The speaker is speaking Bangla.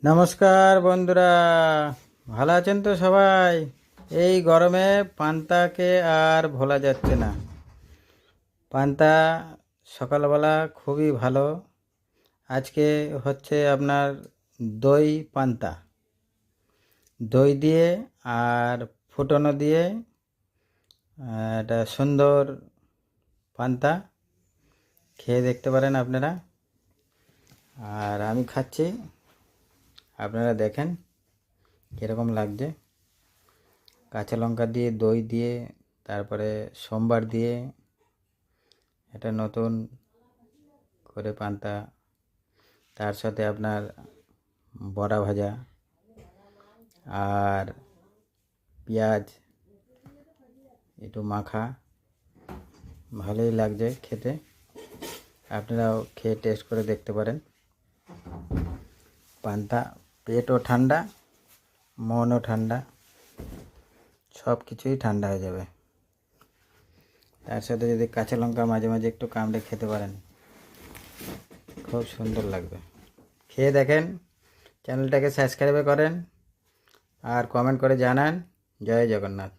নমস্কার বন্ধুরা, ভালো আছেন তো সবাই? এই গরমে পান্তাকে আর ভোলা যাচ্ছে না। পান্তা সকালবেলা খুবই ভালো। আজকে হচ্ছে আপনার দই পান্তা, দই দিয়ে আর ফুটনো দিয়ে একটা সুন্দর পান্তা খেয়ে দেখতে পারেন আপনারা। আর আমি খাচ্ছি, আপনারা দেখেন কীরকম লাগছে। কাঁচা লঙ্কা দিয়ে, দই দিয়ে, তারপরে সোমবার দিয়ে এটা নতুন করে পান্তা, তার সাথে আপনার বড়া ভাজা আর পেঁয়াজ একটু মাখা, ভালোই লাগছে খেতে। আপনারাও খেয়ে টেস্ট করে দেখতে পারেন। পান্তা পেটও ঠান্ডা, মনও ঠান্ডা, সব কিছুই ঠান্ডা হয়ে যাবে। তার সাথে যদি কাঁচা লঙ্কা মাঝে মাঝে একটু কামড়ে খেতে পারেন, খুব সুন্দর লাগবে। খেয়ে দেখেন, চ্যানেলটাকে সাবস্ক্রাইব করেন আর কমেন্ট করে জানান। জয় জগন্নাথ।